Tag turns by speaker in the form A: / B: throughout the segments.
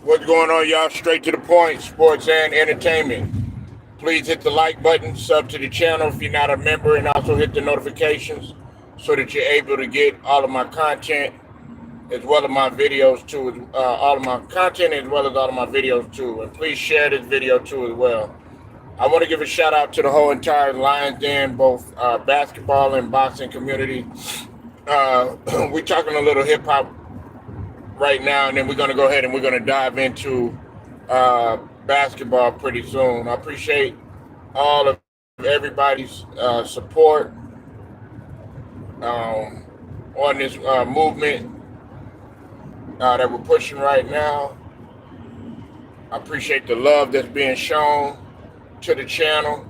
A: What's going on, y'all? Straight to the point, sports and entertainment. Please hit the like button, sub to the channel if you're not a member, and also hit the notifications so that you're able to get all of my content as well as my videos too. All of my content as well as all of my videos too. And please share this video too as well. I want to give a shout out to the whole entire Lions Den, both basketball and boxing community. We're talking a little hip hop right now, and then we're going to go ahead and we're going to dive into basketball pretty soon. I appreciate all of everybody's support on this movement that we're pushing right now. I appreciate the love that's being shown to the channel,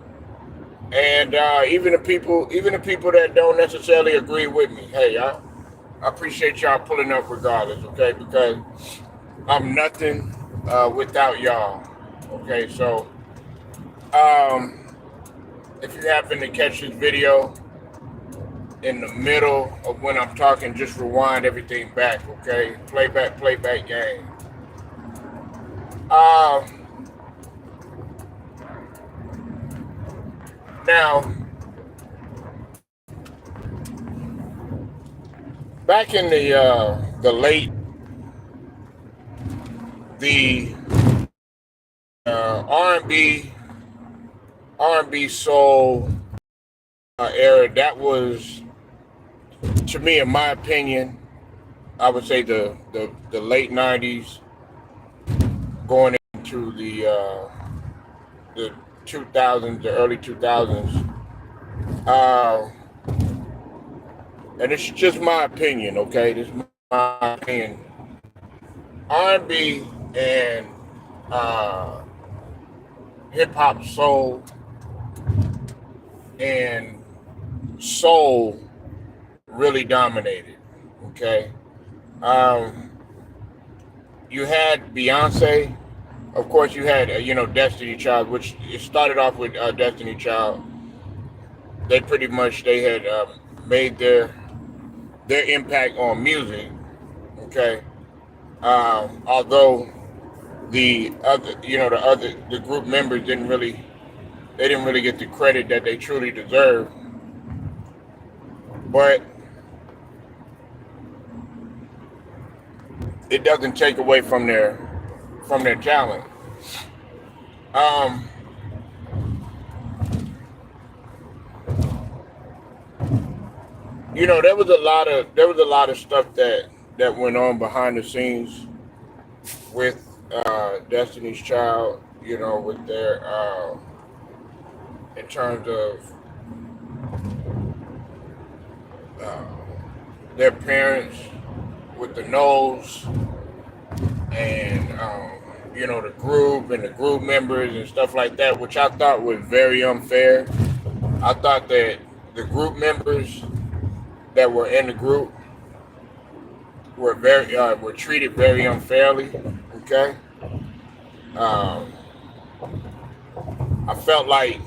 A: and even the people that don't necessarily agree with me. Hey, I appreciate y'all pulling up regardless, okay? Because I'm nothing without y'all, okay? So, if you happen to catch this video in the middle of when I'm talking, just rewind everything back, okay? Playback game. Now, back in the late R&B soul era, that was, to me, in my opinion, I would say the late 90s going into the 2000s, the early 2000s. And it's just my opinion, okay? This is my opinion. R&B and hip-hop soul and soul really dominated, okay? You had Beyonce. Of course, you had, Destiny Child, which it started off with Destiny Child. They had made their impact on music, okay? Although the group members didn't really get the credit that they truly deserve. But it doesn't take away from their talent. There was a lot of stuff that went on behind the scenes with Destiny's Child, with their in terms of their parents with the nose, and the group and the group members and stuff like that, which I thought was very unfair. I thought that the group members that were in the group were treated very unfairly. Okay, I felt like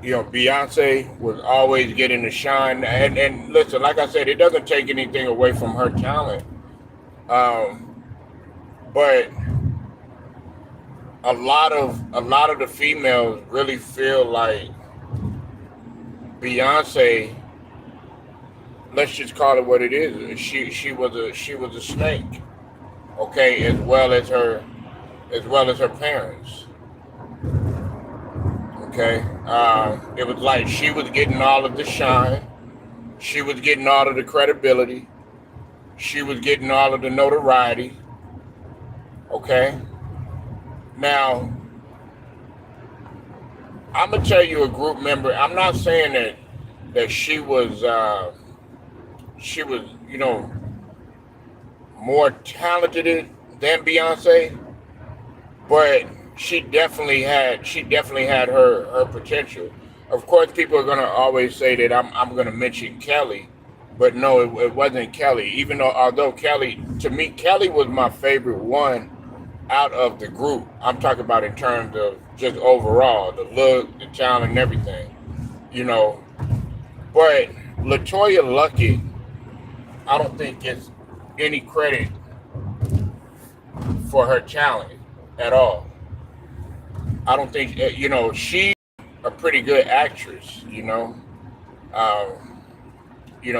A: Beyonce was always getting the shine, and listen, like I said, it doesn't take anything away from her talent, but a lot of the females really feel like Beyonce, let's just call it what it is. She was a snake, okay, as well as her parents. Okay, it was like she was getting all of the shine, she was getting all of the credibility, she was getting all of the notoriety. Okay, now I'm gonna tell you a group member. I'm not saying that she was more talented than Beyonce, but she definitely had her potential. Of course, people are gonna always say that I'm gonna mention Kelly, but no, it wasn't Kelly. Even although Kelly, to me, Kelly was my favorite one out of the group. I'm talking about in terms of just overall, the look, the talent, and everything. But LaToya Luckett, I don't think gets any credit for her talent at all. I don't think she's a pretty good actress. Um,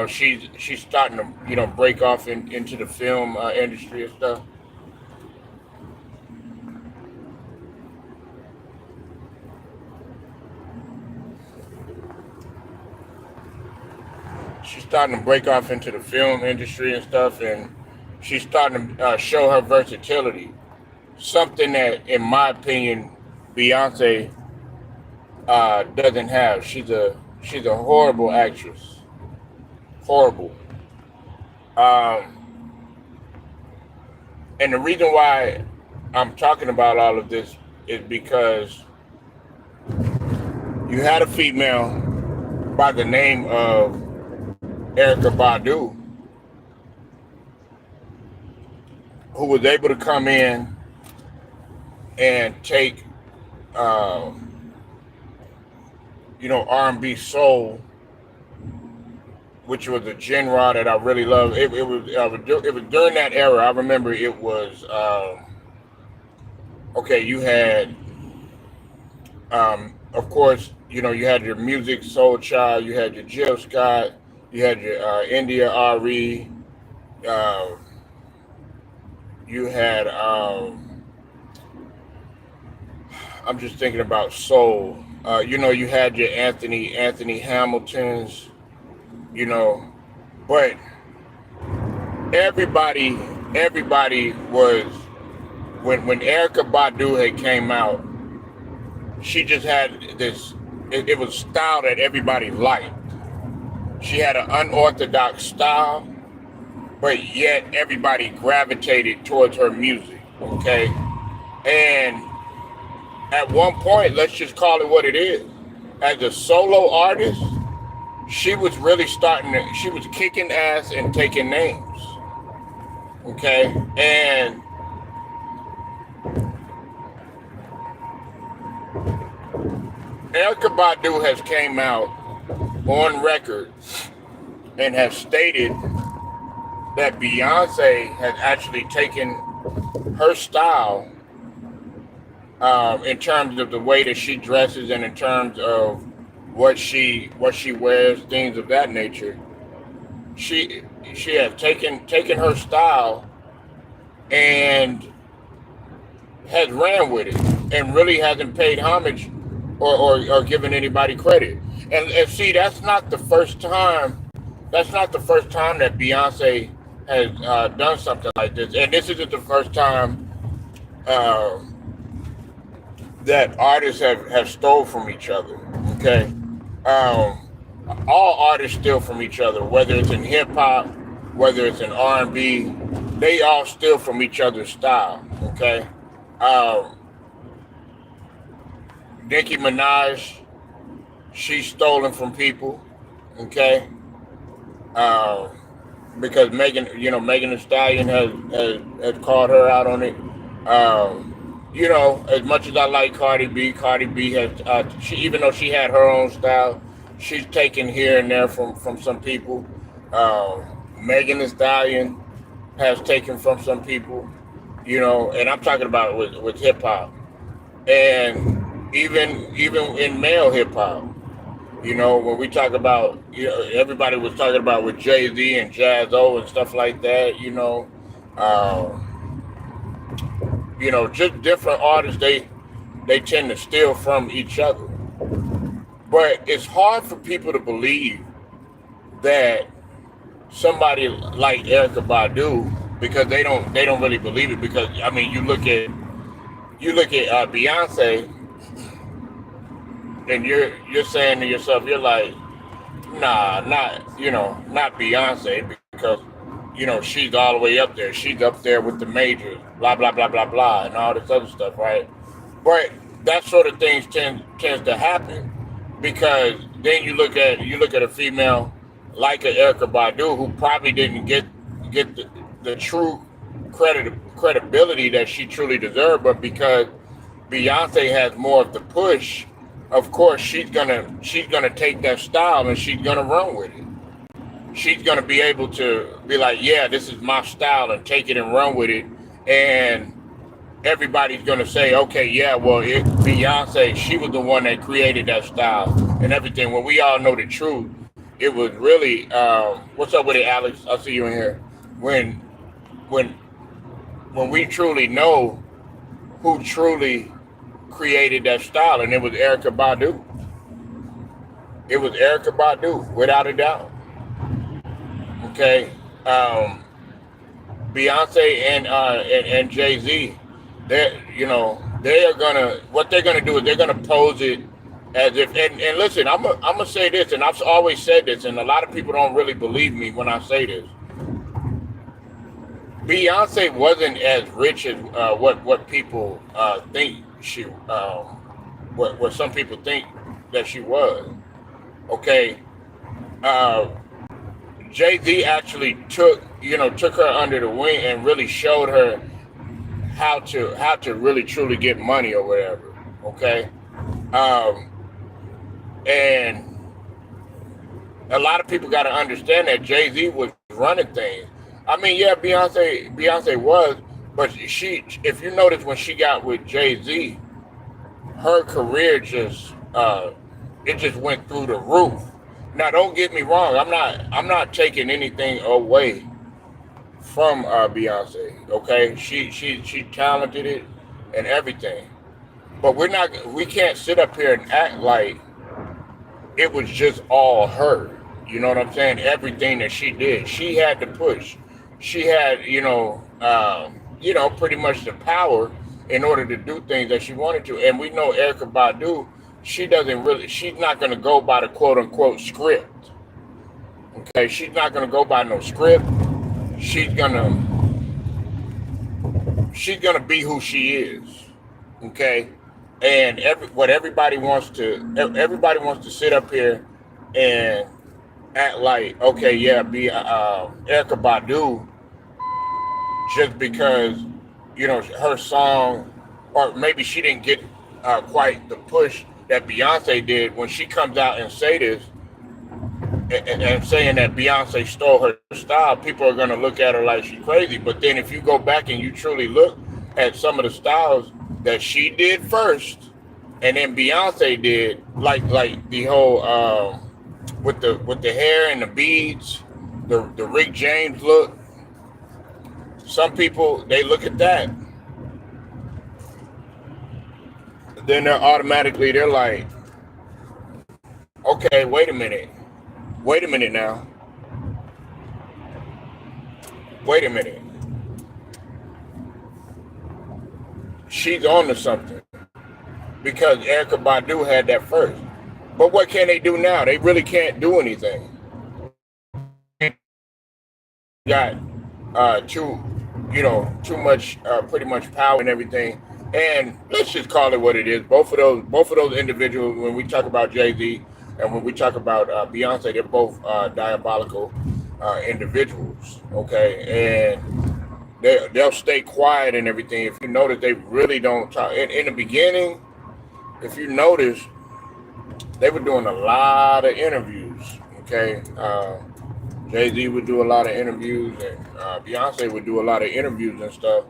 A: she's starting to break off into the film industry and stuff. She's starting to break off into the film industry and stuff, and she's starting to show her versatility. Something that, in my opinion, Beyonce doesn't have. She's a horrible actress, horrible. Um, and the reason why I'm talking about all of this is because you had a female by the name of Ericka Badu who was able to come in and take R&B soul, which was a genre that I really love. It was during that era. I remember it was okay. You had of course you had your Music Soul Child, you had your Jill Scott, you had your India Re, uh, you had I'm just thinking about soul. You had your Anthony Hamiltons, you know, but everybody was when Ericka Badu had came out, she just had this. It was a style that everybody liked. She had an unorthodox style, but yet everybody gravitated towards her music. Okay, and at one point, let's just call it what it is. As a solo artist, she was really she was kicking ass and taking names. Okay, and Ericka Badu has came out on record and has stated that Beyonce has actually taken her style in terms of the way that she dresses and in terms of what she wears, things of that nature. She has taken her style and has ran with it and really hasn't paid homage or given anybody credit. And see, that's not the first time. That's not the first time that Beyonce has done something like this. And this isn't the first time that artists have stole from each other. Okay, all artists steal from each other, whether it's in hip hop, whether it's in R&B. They all steal from each other's style. Okay, Nicki Minaj, she's stolen from people. Okay, because Megan Thee Stallion has called her out on it. As much as I like Cardi B has, even though she had her own style, she's taken here and there from some people. Megan Thee Stallion has taken from some people, and I'm talking about with hip hop, and even in male hip hop. When we talk about, everybody was talking about with Jay-Z and Jazz-O and stuff like that. Just different artists, they tend to steal from each other. But it's hard for people to believe that somebody like Ericka Badu, because they don't really believe it. Because I mean, you look at Beyonce, and you're saying to yourself, you're like, nah, not Beyonce, because she's all the way up there. She's up there with the majors, blah blah blah blah blah, and all this other stuff, right? But that sort of things tends to happen, because then you look at a female like a Ericka Badu, who probably didn't get the true credibility that she truly deserved, but because Beyonce has more of the push, of course she's gonna take that style and she's gonna run with it. She's going to be able to be like, yeah, this is my style, and take it and run with it. And everybody's gonna say, okay, yeah, well, Beyonce, she was the one that created that style and everything. When we all know the truth, it was really, what's up with it, Alex? I see you in here. When when when we truly know who truly created that style, and it was Ericka Badu. It was Ericka Badu, without a doubt. Okay, um, Beyonce and Jay Z, they they are gonna, what they're gonna do is they're gonna pose it as if, and listen, I'm gonna say this, and I've always said this, and a lot of people don't really believe me when I say this. Beyonce wasn't as rich as what people think she what some people think that she was. Okay, uh, Jay Z actually took her under the wing and really showed her how to really truly get money or whatever. Okay, um, and a lot of people got to understand that Jay Z was running things. I mean, yeah, Beyonce was, but if you notice when she got with Jay Z, her career just it just went through the roof. Now, don't get me wrong. I'm not taking anything away from Beyonce. Okay, she talented it and everything, but we can't sit up here and act like it was just all her. You know what I'm saying? Everything that she did, she had to push. She had, pretty much the power in order to do things that she wanted to. And we know Ericka Badu, she's not going to go by the quote unquote script. Okay, she's not going to go by no script. She's gonna be who she is. Okay, and everybody wants to sit up here and act like, okay, yeah, be Ericka Badu, just because her song, or maybe she didn't get quite the push that Beyonce did. When she comes out and say this and saying that Beyonce stole her style, people are going to look at her like she's crazy. But then if you go back and you truly look at some of the styles that she did first and then Beyonce did, like the whole with the hair and the beads, the Rick James look. Some people, they look at that, then they're like, okay, wait a minute now, wait a minute, she's on to something, because Ericka Badu had that first. But what can they do now? They really can't do anything. Got too much, pretty much power and everything. And let's just call it what it is. Both of those individuals, when we talk about Jay-Z and when we talk about Beyonce, they're both diabolical individuals. Okay, and they'll stay quiet and everything. If you notice, they really don't talk. In the beginning, if you notice, they were doing a lot of interviews. Okay, Jay-Z would do a lot of interviews, and Beyonce would do a lot of interviews and stuff.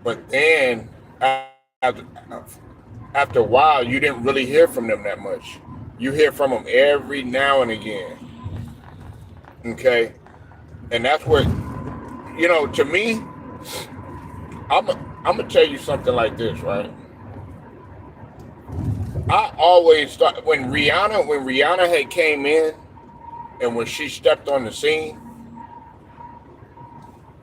A: But then after a while, you didn't really hear from them that much. You hear from them every now and again. Okay, and that's what, to me, I'm gonna tell you something like this, right? I always thought when Rihanna had came in and when she stepped on the scene,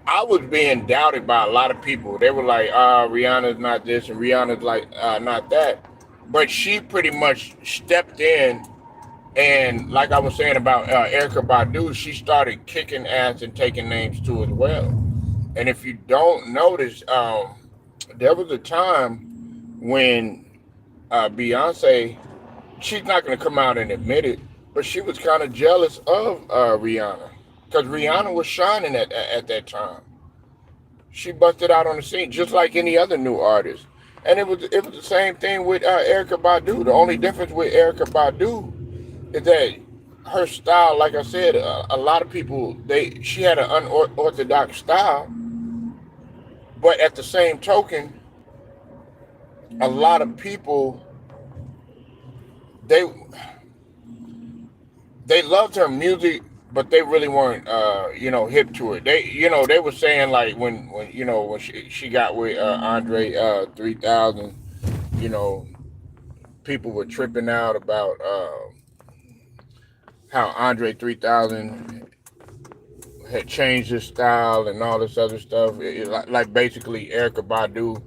A: I was being doubted by a lot of people. They were like, Rihanna's not this and Rihanna's like not that. But she pretty much stepped in, and like I was saying about Ericka Badu, she started kicking ass and taking names too as well. And if you don't notice, there was a time when Beyonce, she's not going to come out and admit it, but she was kind of jealous of Rihanna, because Rihanna was shining at that time. She busted out on the scene just like any other new artist, and it was the same thing with Ericka Badu. The only difference with Ericka Badu is that her style, like I said, a lot of people, she had an unorthodox style, But at the same token, a lot of people they they loved her music, but they really weren't hip to it. They were saying like when she got with Andre 3000, you know, people were tripping out about how Andre 3000 had changed his style and all this other stuff. Like basically Ericka Badu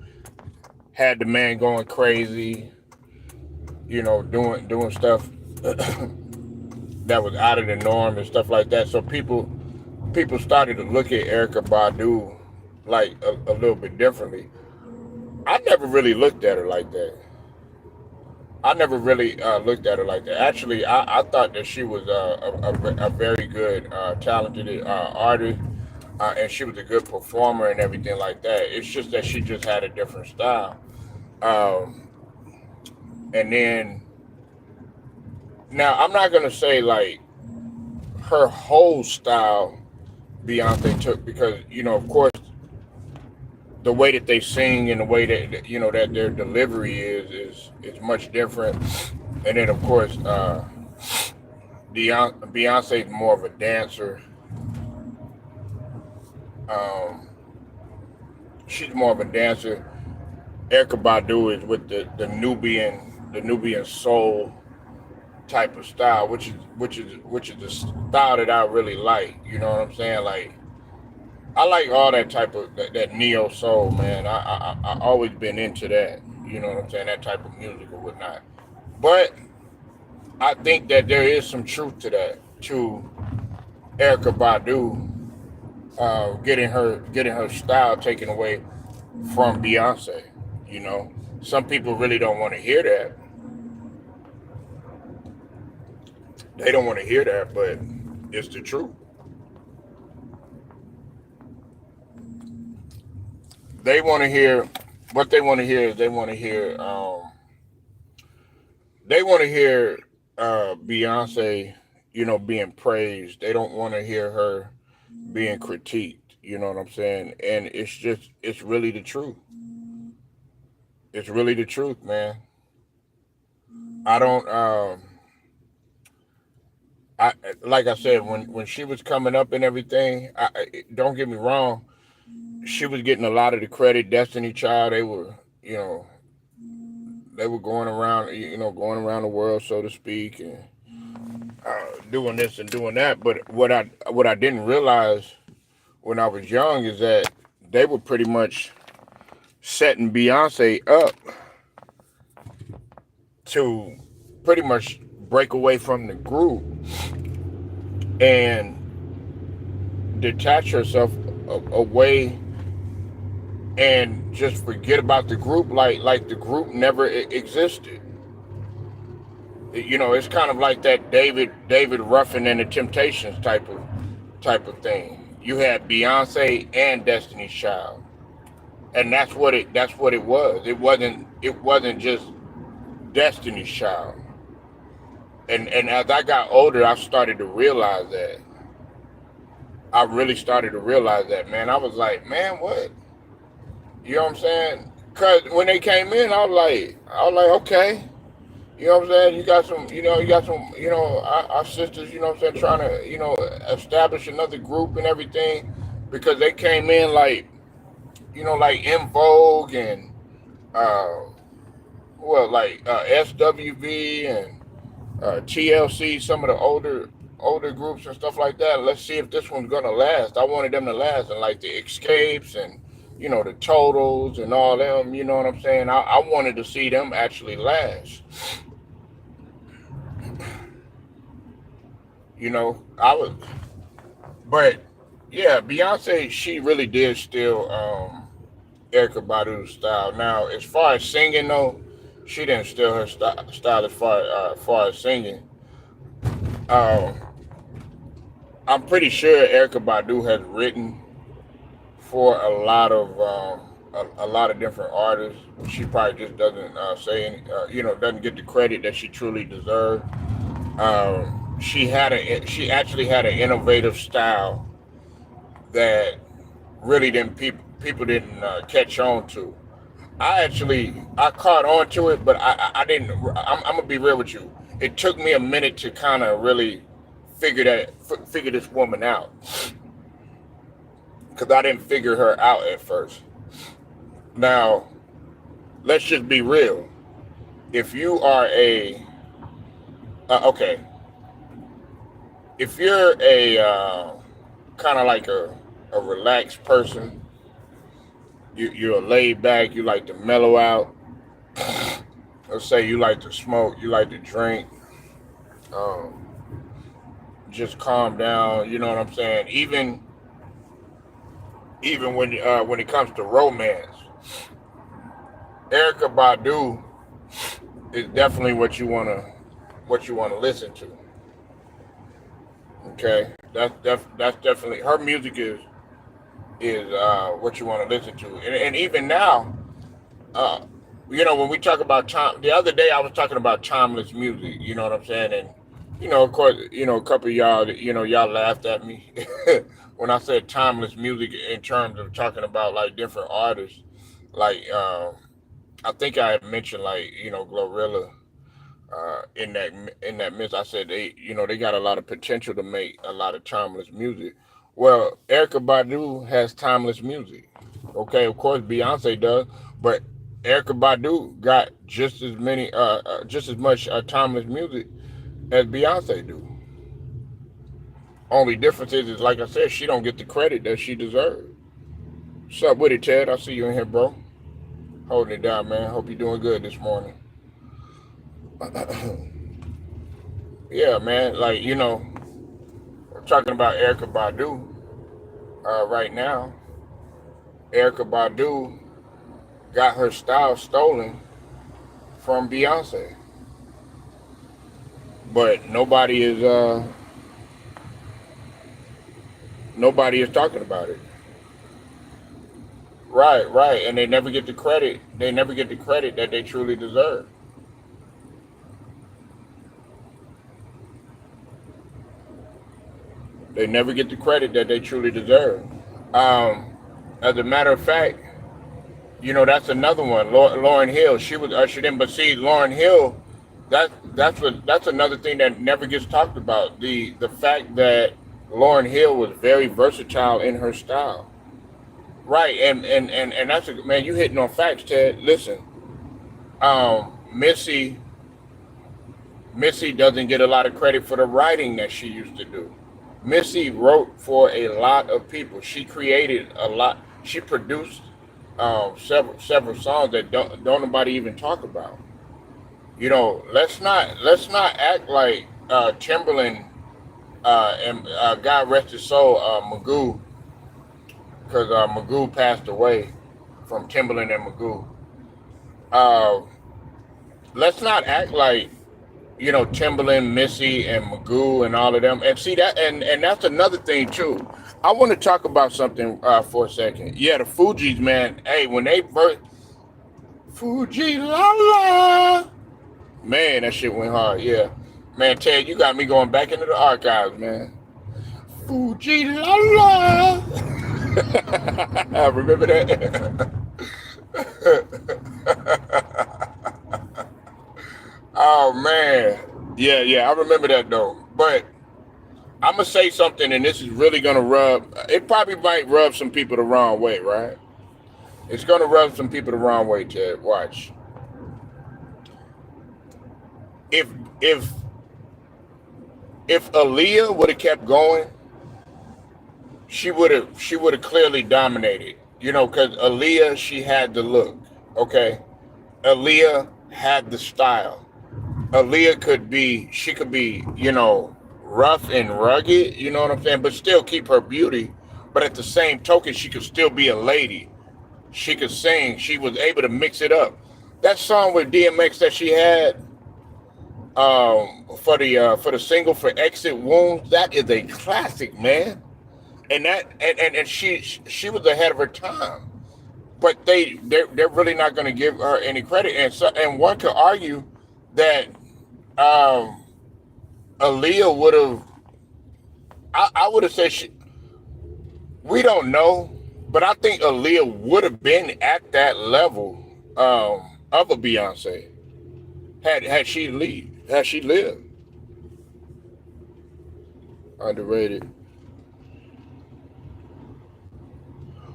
A: had the man going crazy, doing stuff that was out of the norm and stuff like that. So people started to look at Ericka Badu like a little bit differently. I never really looked at her like that. I never really looked at her like that. Actually, I thought that she was a very good, talented artist, and she was a good performer and everything like that. It's just that she just had a different style. Um, and then now I'm not gonna say like her whole style Beyonce took, because of course the way that they sing and the way that their delivery is much different. And then of course Beyonce's more of a dancer. Um, she's more of a dancer. Ericka Badu is with the Nubian soul type of style, which is the style that I really like. You know what I'm saying? Like I like all that type of that neo soul, man. I always been into that. You know what I'm saying? That type of music or whatnot. But I think that there is some truth to that, to Ericka Badu getting her style taken away from Beyonce. Some people really don't want to hear that. They don't want to hear that, but it's the truth. They want to hear what they want to hear is they want to hear Beyonce, being praised. They don't want to hear her being critiqued. You know what I'm saying? And it's really the truth. It's really the truth, man. I don't I like I said, when she was coming up and everything, don't get me wrong, she was getting a lot of the credit. Destiny Child, they were going around, going around the world, so to speak, and doing this and doing that. But what I didn't realize when I was young is that they were pretty much setting Beyonce up to pretty much break away from the group and detach herself away and just forget about the group, like the group never existed. It's kind of like that David Ruffin and the Temptations type of thing. You had Beyonce and Destiny's Child, and that's what it was. It wasn't just Destiny's Child. And as I got older, I started to realize that. I really started to realize that, man. I was like, man, what? You know what I'm saying? Cause when they came in, I was like, okay. You know what I'm saying? You got some, our sisters, you know what I'm saying, trying to, establish another group and everything, because they came in like In Vogue and, SWV and TLC, some of the older groups and stuff like that. Let's see if this one's gonna last. I wanted them to last, and like the Escapes and the Totals and all them. You know what I'm saying? I wanted to see them actually last. But yeah, Beyonce, she really did steal Ericka Badu's style. Now, as far as singing though, she didn't steal her style as far as singing. I'm pretty sure Ericka Badu has written for a lot of different artists. She probably just doesn't doesn't get the credit that she truly deserves. She actually had an innovative style that really people didn't catch on to. I caught on to it, but I didn't. I'm gonna be real with you. It took me a minute to kind of really figure this woman out, because I didn't figure her out at first. Now, let's just be real. If you are okay, if you're a kind of like a relaxed person, you're laid back, you like to mellow out. Let's say you like to smoke, you like to drink, um, just calm down. You know what I'm saying? Even when it comes to romance, Ericka Badu is definitely what you wanna listen to. Okay, that's definitely her music is what you want to listen to, and even now, uh, when we talk about time, the other day I was talking about timeless music. You know what I'm saying? And of course, a couple of y'all, y'all laughed at me when I said timeless music in terms of talking about like different artists. Like I think I had mentioned like Glorilla in that midst. I said they got a lot of potential to make a lot of timeless music. Well, Ericka Badu has timeless music. Okay, of course Beyonce does, but Ericka Badu got just as much timeless music as Beyonce do. Only difference is like I said, she don't get the credit that she deserves. What's up with it, Ted? I see you in here, bro. Holding it down, man. Hope you're doing good this morning. Yeah, man. Like we're talking about Ericka Badu right now. Ericka Badu got her style stolen from Beyonce, but nobody is talking about it. Right, right, and they never get the credit. They never get the credit that they truly deserve. They never get the credit that they truly deserve. Um, as a matter of fact, that's another one. Lauren Hill, she was ushered in, but see, Lauren Hill, that's another thing that never gets talked about. The fact that Lauren Hill was very versatile in her style. Right, and that's man, you hitting on facts, Ted. Listen, Missy doesn't get a lot of credit for the writing that she used to do. Missy wrote for a lot of people. She created a lot. She produced several songs that don't nobody even talk about. Let's not act like Timberland and God rest his soul, Magoo, because Magoo passed away from Timberland and Magoo. Uh, let's not act like Timberland, Missy, and Magoo, and all of them. And see that, and that's another thing too. I want to talk about something for a second. Yeah, the Fugees, man. Hey, when they first Fuji la la, man, that shit went hard. Yeah, man, Ted, you got me going back into the archives, man. Fuji la la. Remember that? Oh man, yeah, I remember that though. But I'm gonna say something, and this is really gonna rub. It probably might rub some people the wrong way, right? It's gonna rub some people the wrong way. Ted, watch. If if if Aaliyah would have kept going, she would have clearly dominated. Because Aaliyah, she had the look. Okay, Aaliyah had the style. Aaliyah she could be, rough and rugged, you know what I'm saying, but still keep her beauty. But at the same token, she could still be a lady. She could sing. She was able to mix it up. That song with DMX that she had for the single for Exit Wounds, that is a classic, man. And she was ahead of her time. But they're really not going to give her any credit. And one could argue that um, Aaliyah would have. I would have said we don't know, But I think Aaliyah would have been at that level of a Beyonce had she lived. Underrated.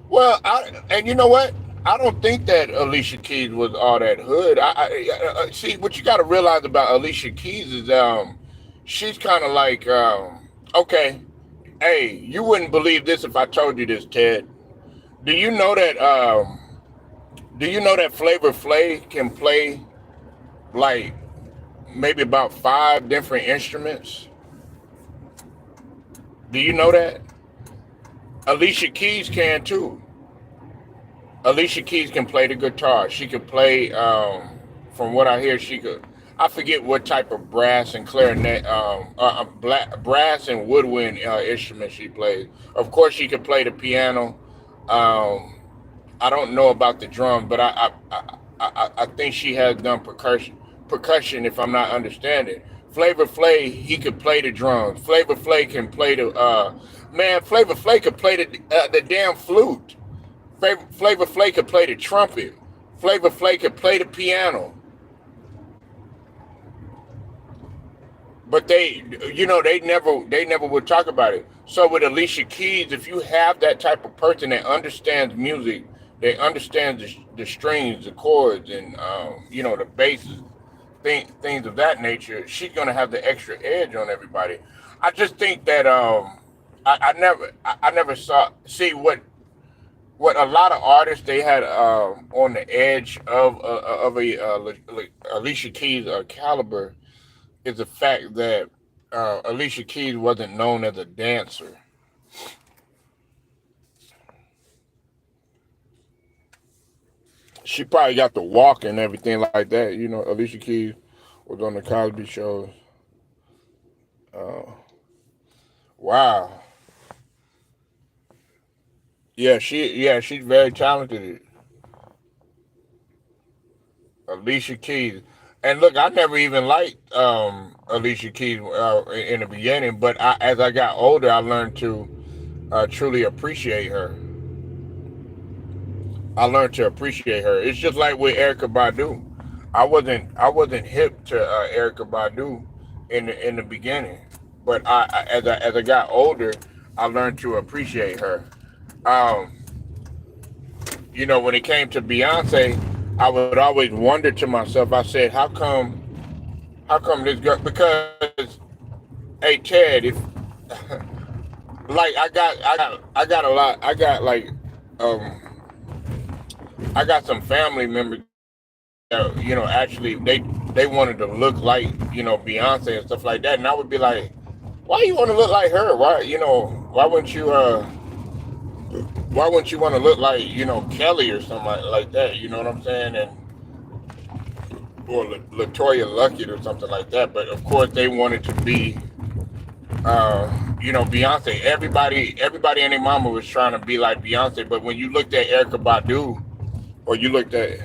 A: Well, and you know what? I don't think that Alicia Keys was all that hood. See what you got to realize about Alicia Keys is she's kind of like okay, hey, you wouldn't believe this if I told you this, Ted. Do you know that Flavor Flav can play like maybe about 5 different instruments? Do you know that? Alicia Keys can too. Alicia Keys can play the guitar. She could play, from what I hear, she could. I forget what type of brass and clarinet, brass and woodwind instrument she plays. Of course, she could play the piano. Um, I don't know about the drums, but I think she has done percussion, if I'm not understanding. Flavor Flav, he could play the drums. Flavor Flav can play the man. Flavor Flav could play the damn flute. Flavor Flav could play the trumpet. Flavor Flav could play the piano. But they never would talk about it. So with Alicia Keys, if you have that type of person that understands music, they understand the strings, the chords, and the basses, things of that nature, she's gonna have the extra edge on everybody. I just think that I never saw see what a lot of artists they had on the edge of a Alicia Keys caliber is the fact that Alicia Keys wasn't known as a dancer. She probably got the walk and everything like that. Alicia Keys was on the Cosby shows. Uh, wow. She's very talented. Alicia Keys. And look, I never even liked Alicia Keys in the beginning, but as I got older, I learned to truly appreciate her. I learned to appreciate her. It's just like with Ericka Badu. I wasn't hip to Ericka Badu in the beginning, but as I got older, I learned to appreciate her. Um, when it came to Beyonce, I would always wonder to myself. I said, how come this girl? Because hey Ted, if like I got a lot. Um I got some family members that actually they wanted to look like Beyonce and stuff like that, and I would be like, why you want to look like her? Why wouldn't you want to look like Kelly or something like that? You know what I'm saying? And or Latoya Luckett or something like that. But of course they wanted to be Beyonce. Everybody and their mama was trying to be like Beyonce. But when you looked at Ericka Badu, or you looked at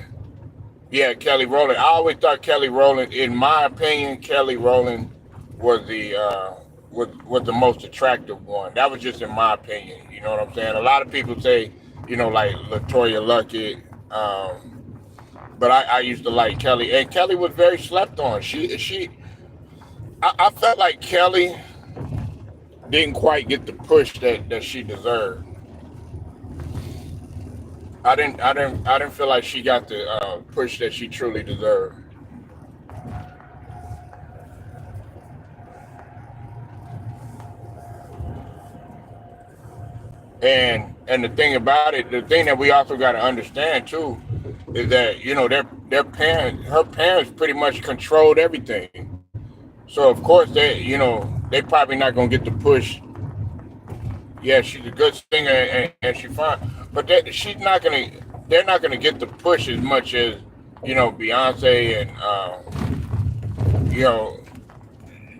A: Kelly Rowland, I always thought Kelly Rowland, in my opinion, Kelly Rowland was the most attractive one. That was just in my opinion. You know what I'm saying? A lot of people say, like Latoya Luckett, but I used to like Kelly, and Kelly was very slept on. I felt like Kelly didn't quite get the push that she deserved. I didn't feel like she got the push that she truly deserved. And the thing that we also got to understand too, is that their parents, her parents, pretty much controlled everything. So of course they probably not gonna get the push. Yeah, she's a good singer and she's fine, but they're not gonna get the push as much as Beyonce and you know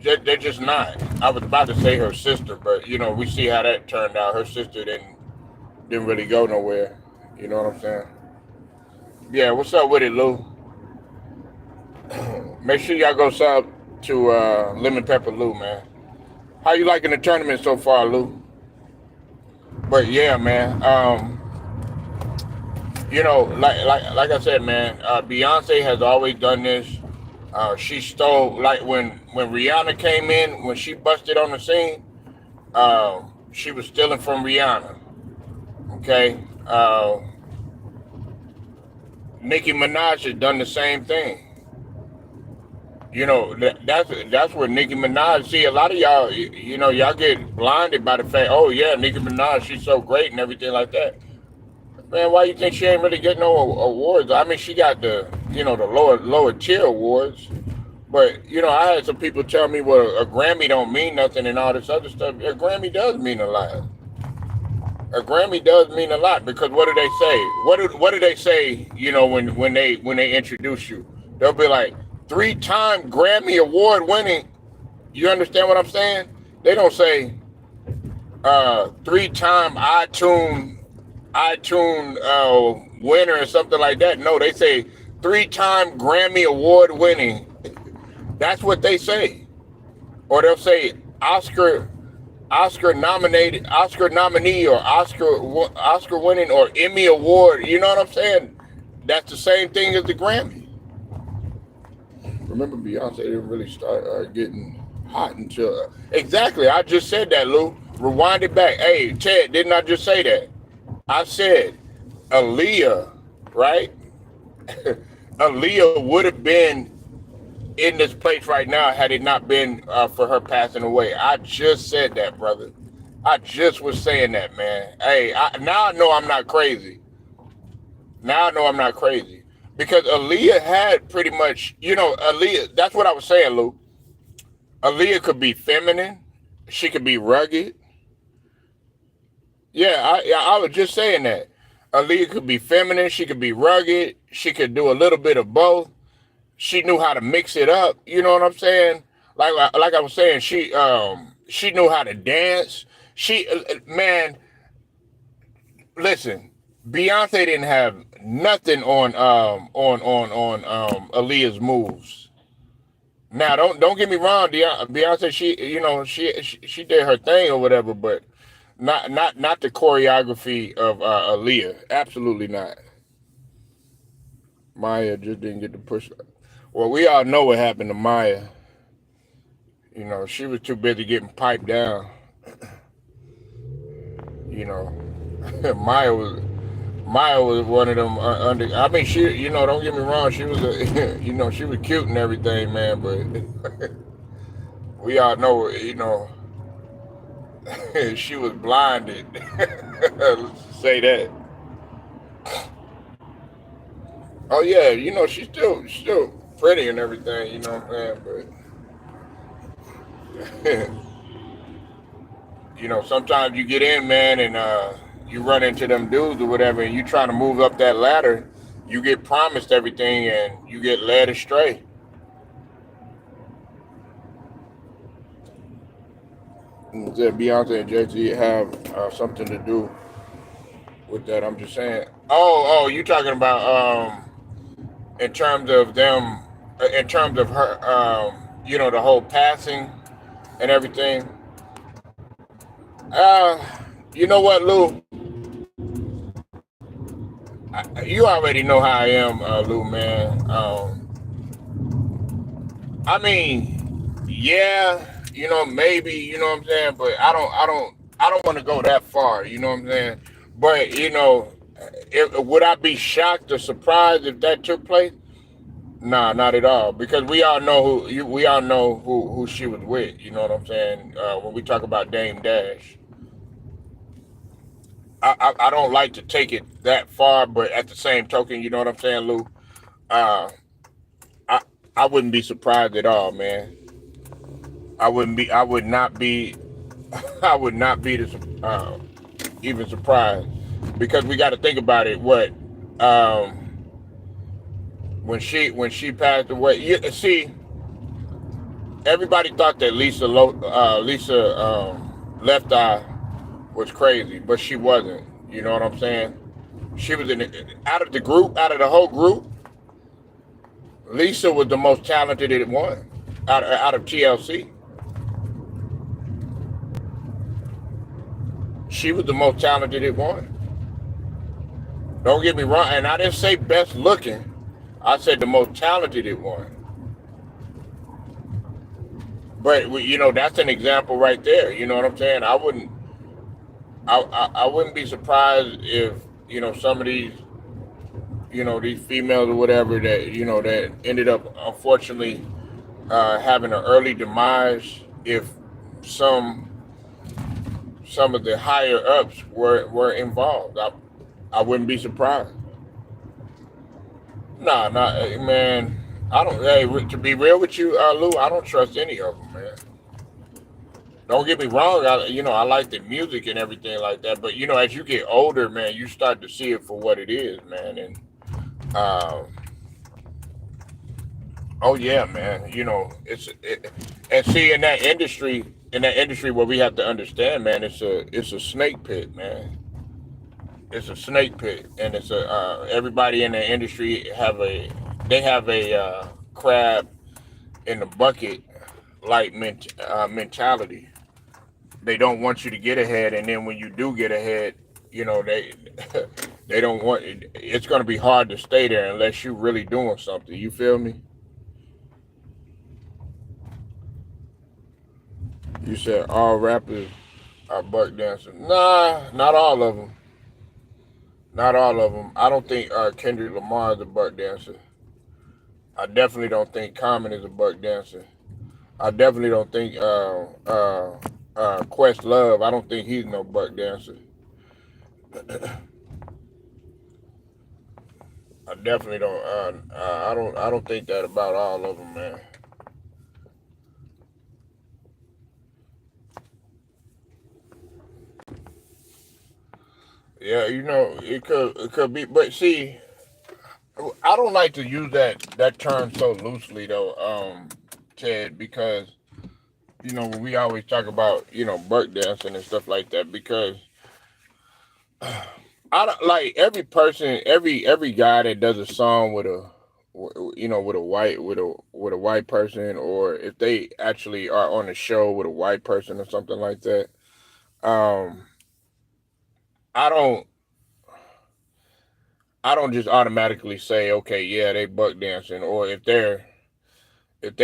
A: they're just not. I was about to say her sister, but we see how that turned out. Her sister didn't really go nowhere. You know what I'm saying? Yeah, what's up with it, Lou? Make sure y'all go sub to Lemon Pepper Lou, man. How you liking the tournament so far, Lou? But yeah, man. Like I said, man, Beyonce has always done this. She stole, like when Rihanna came in, when she busted on the scene, she was stealing from Rihanna. Okay, Nicki Minaj has done the same thing. That's what Nicki Minaj. See, a lot of y'all, y'all get blinded by the fact, oh yeah, Nicki Minaj, she's so great and everything like that. Man, why you think she ain't really getting no awards? I mean, she got the lower tier awards, but I had some people tell me, well, a Grammy don't mean nothing and all this other stuff. A Grammy does mean a lot. A Grammy does mean a lot because what do they say? What do they say? When they introduce you, they'll be like 3-time Grammy award winning. You understand what I'm saying? They don't say 3-time iTunes winner or something like that. No, they say 3-time Grammy award winning. That's what they say. Or they'll say Oscar nominee or Oscar winning or Emmy award. You know what I'm saying? That's the same thing as the Grammy. Remember, Beyonce didn't really start getting hot until exactly. I just said that, Lou. Rewind it back. Hey, Ted, didn't I just say that? I said Aaliyah, right? Aaliyah would have been in this place right now had it not been for her passing away. I just said that, brother. I just was saying that, man. Hey, now I know I'm not crazy. Now I know I'm not crazy. Because Aaliyah had pretty much, Aaliyah, that's what I was saying, Lou. Aaliyah could be feminine. She could be rugged. Yeah, I was just saying that. Aaliyah could be feminine. She could be rugged. She could do a little bit of both. She knew how to mix it up. You know what I'm saying? Like I was saying, she knew how to dance. Man, listen, Beyonce didn't have nothing on Aaliyah's moves. Now, don't get me wrong, Beyonce, she did her thing or whatever, but not the choreography of Aaliyah. Absolutely not. Maya just didn't get the push. Well, we all know what happened to Maya. She was too busy getting piped down. Maya was one of them under. I mean, she. Don't get me wrong. She was she was cute and everything, man. But we all know, she was blinded. Let's say that. Oh yeah, she's still pretty and everything. You know what I'm saying? But sometimes you get in, man, and you run into them dudes or whatever, and you trying to move up that ladder, you get promised everything, and you get led astray. That Beyonce and Jay-Z have something to do with that. I'm just saying. Oh, you talking about in terms of them, in terms of her, the whole passing and everything. You know what, Lou? You already know how I am, Lou, man. I mean, yeah, maybe, you know what I'm saying, but I don't want to go that far, you know what I'm saying? But would I be shocked or surprised if that took place? Nah, not at all. Because we all know who she was with. You know what I'm saying? When we talk about Dame Dash, I don't like to take it that far, but at the same token, you know what I'm saying, Lou? I I wouldn't be surprised at all, man. I would not be. I would not be even surprised because we got to think about it. Um, when she passed away, see, everybody thought that Lisa Left Eye was crazy, but she wasn't. You know what I'm saying? She was out of the whole group. Lisa was the most talented one out of TLC. She was the most talented one. Don't get me wrong, and I didn't say best looking. I said the most talented one. But that's an example right there. You know what I'm saying? I wouldn't be surprised if some of these females or whatever that ended up unfortunately having an early demise if some some of the higher ups were involved. I wouldn't be surprised. Nah, nah, man. I don't. Hey, to be real with you, Lou, I don't trust any of them, man. Don't get me wrong. I like the music and everything like that. But as you get older, man, you start to see it for what it is, man. And um, oh yeah, man. And see in that industry where we have to understand, man, it's a snake pit, man. It's a snake pit, and it's a everybody in the industry have a crab in the bucket like mentality. They don't want you to get ahead, and then when you do get ahead, they they don't want it's going to be hard to stay there unless you really doing something. You feel me? You said all rappers are buck dancers. Nah, not all of them. Not all of them. I don't think Kendrick Lamar is a buck dancer. I definitely don't think Common is a buck dancer. I definitely don't think Quest Love. I don't think he's no buck dancer. I definitely don't. I don't think that about all of them, man. Yeah, it could be, but see, I don't like to use that term so loosely though, Ted, because when we always talk about buck dancing and stuff like that, because I don't like every person, every guy that does a song with a white person, or if they actually are on a show with a white person or something like that. Um, I don't I don't just automatically say, okay, yeah, they buck dancing, or if they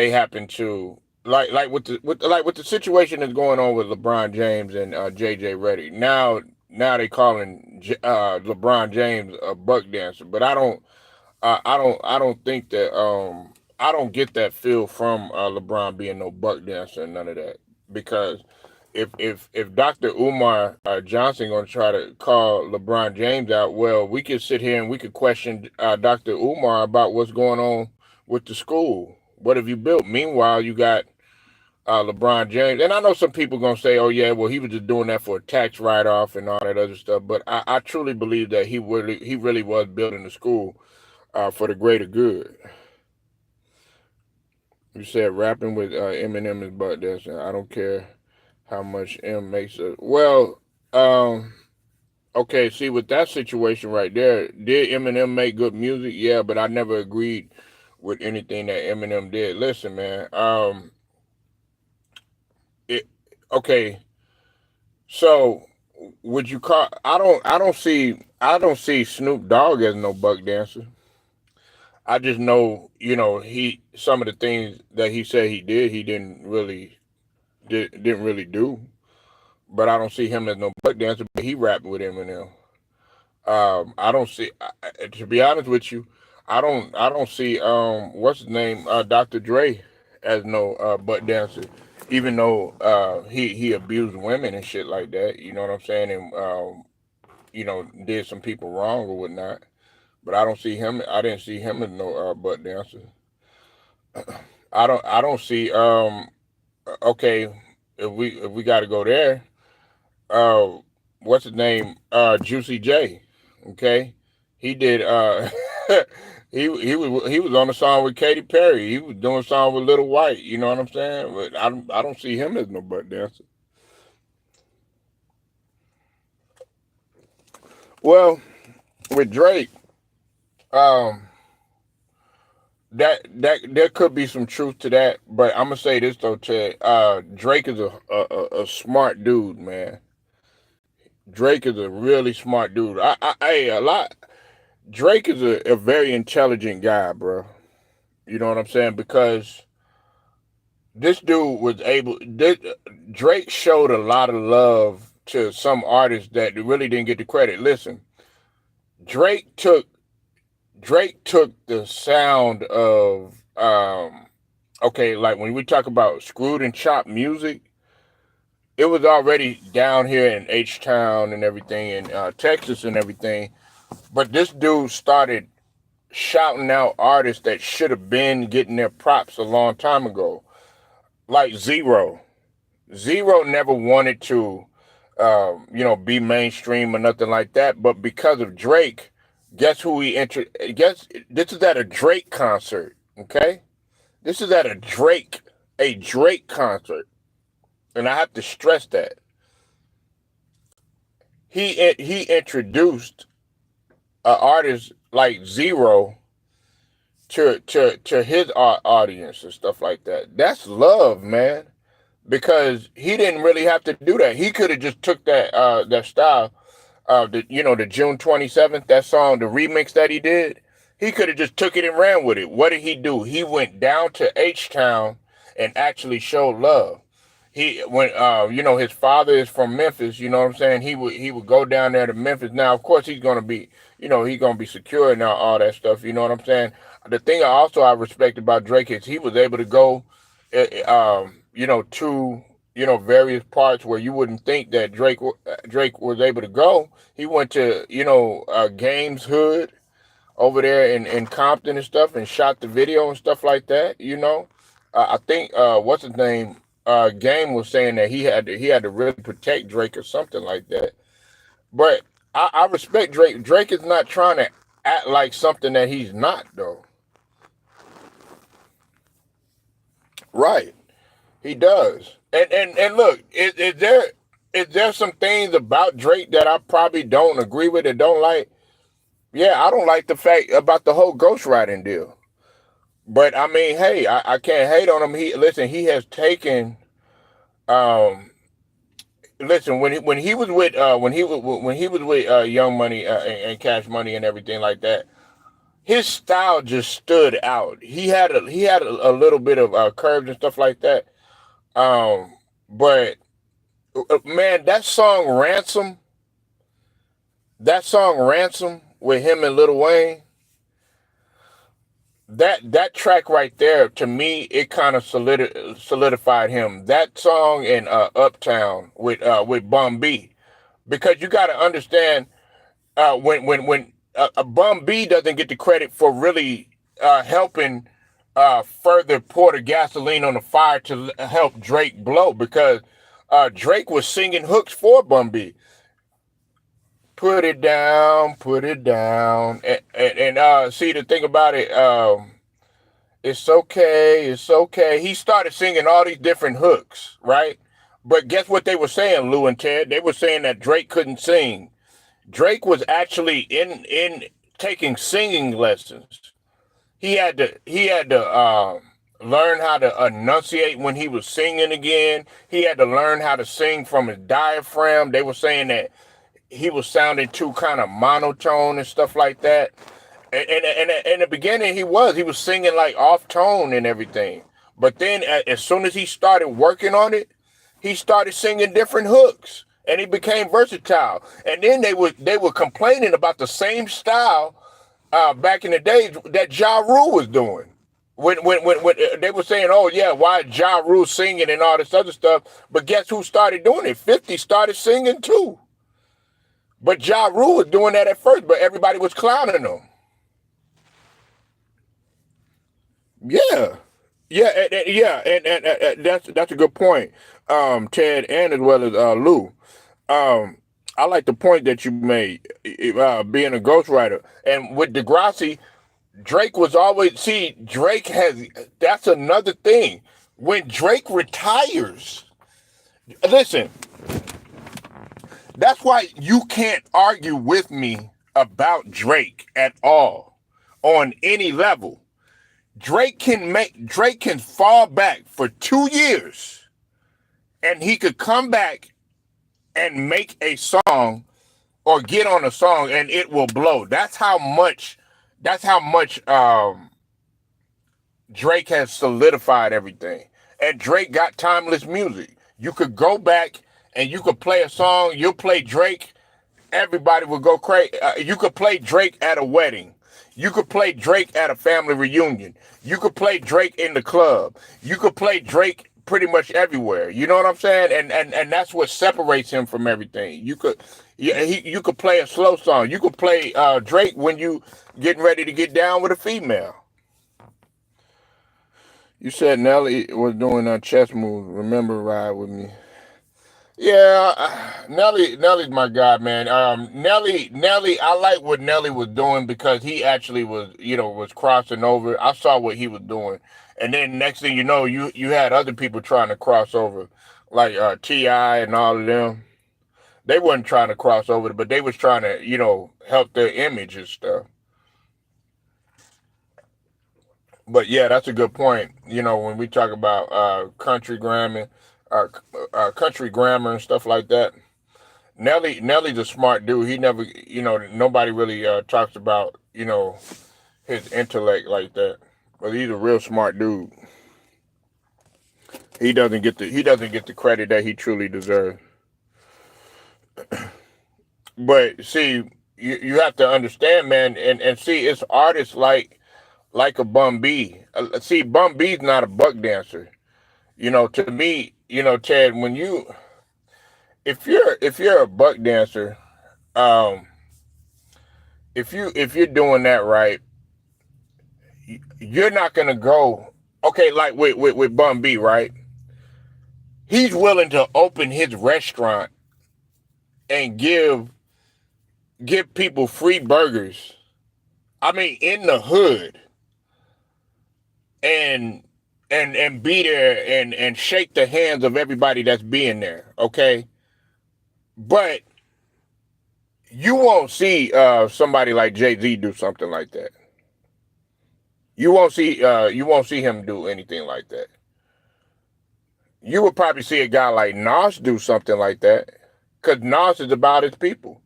A: happen to like with the situation that's going on with LeBron James and JJ Reddy. Now they calling LeBron James a buck dancer, but I don't think that I don't get that feel from LeBron being no buck dancer and none of that, because if Dr. Umar Johnson gonna try to call LeBron James out, well, we could sit here and we could question Dr. Umar about what's going on with the school. What have you built? Meanwhile, you got LeBron James, and I know some people gonna say, "Oh yeah, well he was just doing that for a tax write off and all that other stuff." But I truly believe that he really was building the school for the greater good. You said rapping with Eminem is butt dancing. I don't care how much M makes it. Well, um, okay. See, with that situation right there, did Eminem make good music? Yeah, but I never agreed with anything that Eminem did. Listen, man. It okay. So, would you call? I don't see Snoop Dogg as no buck dancer. I just know, he some of the things that he said he did, he didn't really do. But I don't see him as no buck dancer. But he rapped with Eminem. I don't see. To be honest with you, I don't see what's his name, Dr. Dre, as no butt dancer. Even though he abused women and shit like that. You know what I'm saying? And did some people wrong or whatnot. But I don't see him. I didn't see him as no butt dancer. I don't see. Okay, if we got to go there, uh, what's his name? Juicy J. Okay, he did. He was on a song with Katy Perry. He was doing a song with Little White. You know what I'm saying? But I don't see him as no butt dancer. Well, with Drake, um, that there could be some truth to that, but I'm gonna say this though, Ted. Drake is a smart dude, man. Drake is a really smart dude. A lot. Drake is a very intelligent guy, bro. You know what I'm saying? Because this dude was able. Drake showed a lot of love to some artists that really didn't get the credit. Listen, Drake took Drake took the sound of okay, like when we talk about screwed and chopped music, it was already down here in H Town and everything in Texas and everything. But this dude started shouting out artists that should have been getting their props a long time ago, like Zero. Zero never wanted to, be mainstream or nothing like that. But because of Drake, guess who he entered? Guess this is at a Drake concert. Okay, this is at a Drake concert, and I have to stress that he introduced an artist like Zero to his audience and stuff like that. That's love, man. Because he didn't really have to do that. He could have just took that style, the June 27th, that song, the remix that he did. He could have just took it and ran with it. What did he do? He went down to H Town and actually showed love. He when his father is from Memphis. You know what I'm saying? He would go down there to Memphis. Now, of course, he's gonna be he's gonna be secure and all that stuff. You know what I'm saying? The thing I respect about Drake is he was able to go, to various parts where you wouldn't think that Drake was able to go. He went to Games Hood over there in Compton and stuff, and shot the video and stuff like that. I think what's his name? Game was saying that he had to really protect Drake or something like that. But I respect Drake. Drake is not trying to act like something that he's not, though. Right. He does. And look, is there some things about Drake that I probably don't agree with and don't like? Yeah, I don't like the fact about the whole ghostwriting deal. But I mean, hey, I can't hate on him. He has taken um listen, when he was with Young Money and Cash Money and everything like that, his style just stood out. He had a little bit of curves and stuff like that. But man, that song Ransom with him and Lil Wayne, that track right there, to me, it kind of solidified him. That song and Uptown with Bun B, because you got to understand, when Bun B doesn't get the credit for really helping further pour the gasoline on the fire to help Drake blow, because Drake was singing hooks for Bun B. Put it down, and see, the thing about it, it's okay. He started singing all these different hooks, right? But guess what they were saying, Lou and Ted? They were saying that Drake couldn't sing. Drake was actually in taking singing lessons. He had to learn how to enunciate when he was singing again. He had to learn how to sing from his diaphragm. They were saying that he was sounding too kind of monotone and stuff like that. And in the beginning, he was singing like off tone and everything. But then, as soon as he started working on it, he started singing different hooks, and he became versatile. And then they were complaining about the same style back in the days that Ja Rule was doing. When they were saying, "Oh yeah, why is Ja Rule singing and all this other stuff?" But guess who started doing it? 50 started singing too. But Ja Rule was doing that at first, but everybody was clowning him. Yeah, yeah, yeah, and that's a good point, Ted, and as well as Lou. Um, I like the point that you made, being a ghostwriter, and with Degrassi, Drake was always see Drake has. That's another thing. When Drake retires, listen, that's why you can't argue with me about Drake at all on any level. Drake can fall back for 2 years, and he could come back and make a song or get on a song and it will blow. That's how much Drake has solidified everything. And Drake got timeless music. You could go back and you could play a song, you'll play Drake, everybody would go crazy. You could play Drake at a wedding. You could play Drake at a family reunion. You could play Drake in the club. You could play Drake pretty much everywhere. You know what I'm saying? And that's what separates him from everything. You could play a slow song. You could play Drake when you getting ready to get down with a female. You said Nelly was doing a chess move. Remember, ride with me. Yeah, Nelly's my guy, man. Nelly, I like what Nelly was doing because he actually was crossing over. I saw what he was doing, and then next thing you know, you had other people trying to cross over, like Ti and all of them. They wasn't trying to cross over, but they was trying to, help their image and stuff. But yeah, that's a good point. When we talk about uh, country grammar and stuff like that. Nelly's a smart dude. He never, nobody really talks about, his intellect like that. But he's a real smart dude. He doesn't get the credit that he truly deserves. But see, you have to understand, man, and see, it's artists like a Bun B. See, Bun B's not a buck dancer. To me, Ted, if you're a buck dancer, um, if you're doing that right, you're not gonna go. Okay, like with Bun B, right? He's willing to open his restaurant and give people free burgers. I mean, in the hood, and and be there and shake the hands of everybody that's being there. Okay, but you won't see somebody like Jay-Z do something like that. You won't see him do anything like that. You would probably see a guy like Nas do something like that, because Nas is about his people.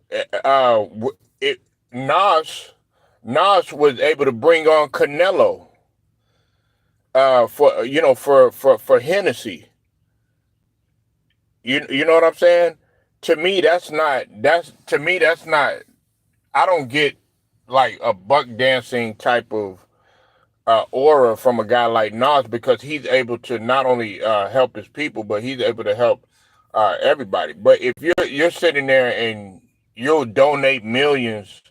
A: It Nas Nas was able to bring on Canelo for Hennessy. You know what I'm saying? To me that's not. I don't get like a buck dancing type of aura from a guy like Nas, because he's able to not only help his people, but he's able to help everybody. But if you're sitting there and you'll donate millions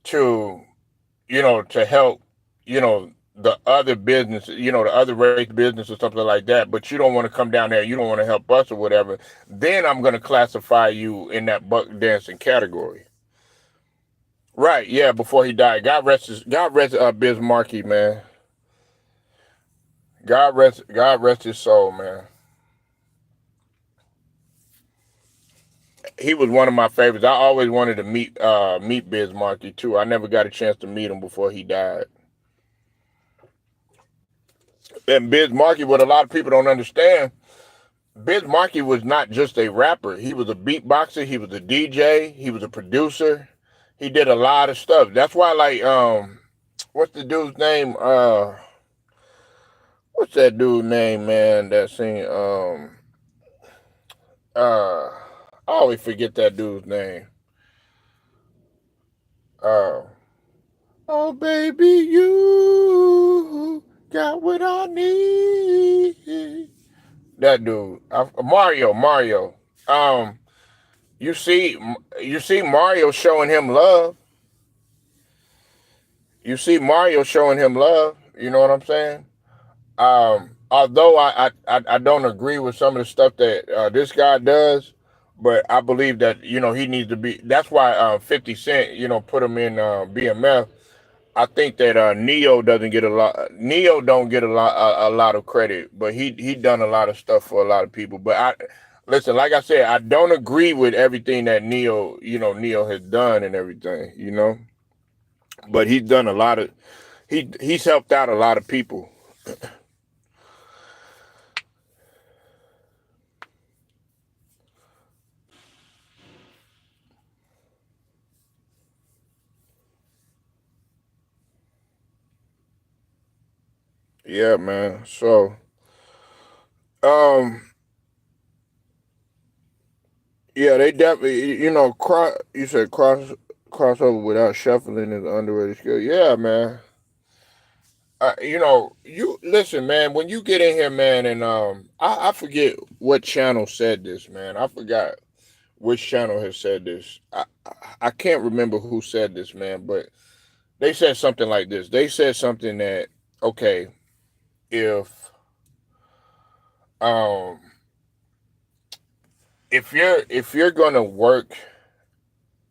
A: to to help the other business, the other race business or something like that, but you don't want to come down there, you don't want to help us or whatever, then I'm going to classify you in that buck dancing category. Right? Yeah. Before he died, God rest Biz Markie, man. God rest his soul, man. He was one of my favorites. I always wanted to meet Biz Markie too. I never got a chance to meet him before he died. And Biz Markie, what a lot of people don't understand, Biz Markie was not just a rapper. He was a beatboxer. He was a DJ. He was a producer. He did a lot of stuff. That's why, like, what's the dude's name? What's that dude's name, man? That sing, I always forget that dude's name. Uh, oh baby, you got what I need. That dude, Mario. Um, you see, you see Mario showing him love. You see Mario showing him love. You know what I'm saying? Although I don't agree with some of the stuff that this guy does, but I believe that he needs to be. That's why 50 Cent put him in BMF. I think that Neo doesn't get a lot. Neo don't get a lot of credit, but he done a lot of stuff for a lot of people. But listen, like I said, I don't agree with everything that Neo has done and everything. But he's done a lot of. He's helped out a lot of people. Yeah, man. So, um, yeah, they definitely, you said crossover without shuffling is an underrated skill. Yeah, man. You listen, man. When you get in here, man, and I forget what channel said this, man. I forgot which channel has said this. I can't remember who said this, man, but they said something like this. They said something that, okay, if um if you're gonna work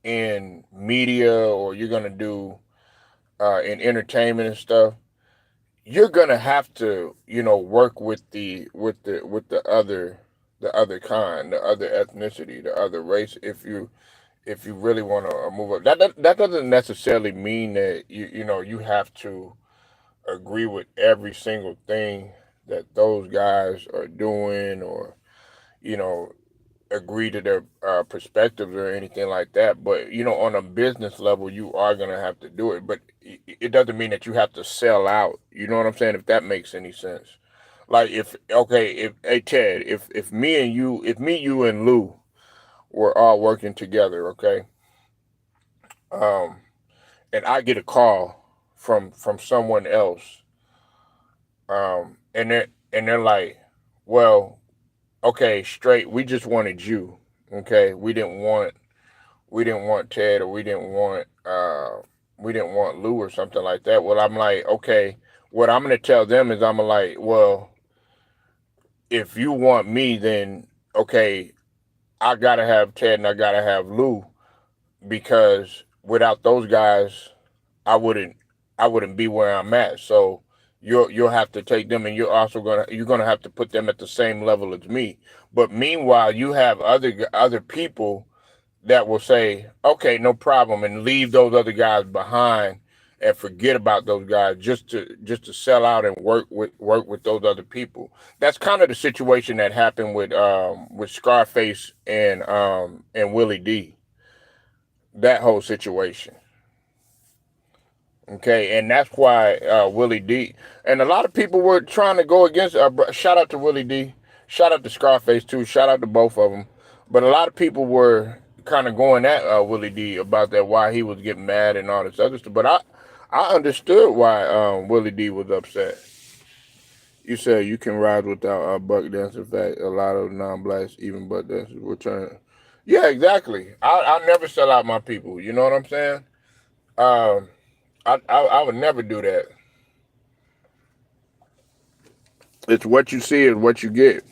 A: in media or you're gonna do in entertainment and stuff, you're gonna have to, work with the other kind, the other ethnicity, the other race. If you really want to move up, that doesn't necessarily mean that you have to agree with every single thing that those guys are doing, or you know agree to their perspectives or anything like that. But on a business level, you are gonna have to do it. But it doesn't mean that you have to sell out. You know what I'm saying? If that makes any sense. Like if okay, if hey Ted, if me and you, if me, you and Lou were all working together, okay, um, and I get a call from someone else, and they're like, well, okay, straight, we just wanted you, okay, we didn't want Ted, or we didn't want Lou or something like that. Well, I'm like, okay, what I'm gonna tell them is I'm like, well, if you want me, then okay, I gotta have Ted and I gotta have Lou, because without those guys, I wouldn't I wouldn't be where I'm at. So you'll have to take them, and you're gonna have to put them at the same level as me. But meanwhile, you have other people that will say, okay, no problem, and leave those other guys behind and forget about those guys, just to sell out and work with those other people. That's kind of the situation that happened with Scarface and Willie D. That whole situation. Okay, and that's why Willie D. And a lot of people were trying to go against. Shout out to Willie D. Shout out to Scarface too. Shout out to both of them. But a lot of people were kind of going at Willie D about that, why he was getting mad and all this other stuff. But I understood why Willie D was upset. You said you can ride without buck dance. In fact, a lot of non-blacks, even buck dancers, will turn. Yeah, exactly. I never sell out my people. You know what I'm saying? Um, I would never do that. It's what you see is what you get.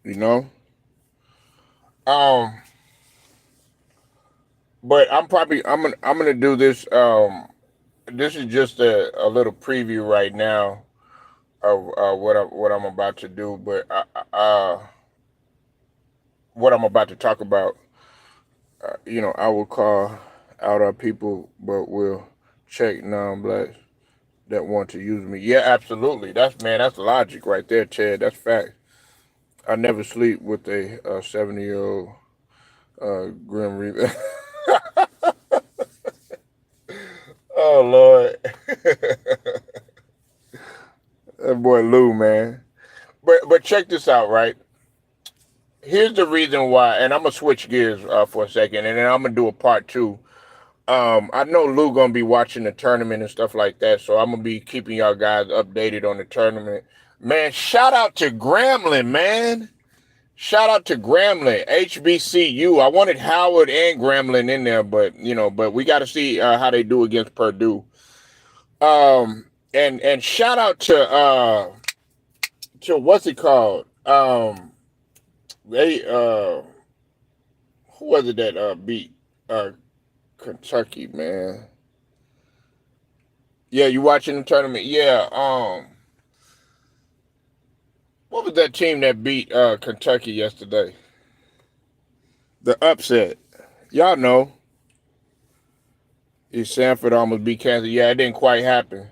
A: You know. Um, but I'm gonna do this. This is just a little preview right now of what I'm about to do. But what I'm about to talk about, I will call out our people, but we'll check non-blacks that want to use me. Yeah, absolutely. That's logic right there, Ted. That's fact. I never sleep with a 70-year-old Grim Reaper. Oh Lord, that boy Lou, man. But check this out, right? Here's the reason why, and I'm gonna switch gears for a second, and then I'm gonna do a part two. I know Lou gonna be watching the tournament and stuff like that, so I'm gonna be keeping y'all guys updated on the tournament. Man, shout out to Grambling, man. Shout out to Grambling, HBCU. I wanted Howard and Grambling in there, but we got to see how they do against Purdue. And shout out to what's it called? They who was it that beat Kentucky, man? Yeah, you watching the tournament? Yeah. What was that team that beat Kentucky yesterday? The upset. Y'all know. Sanford almost beat Kansas. Yeah, it didn't quite happen.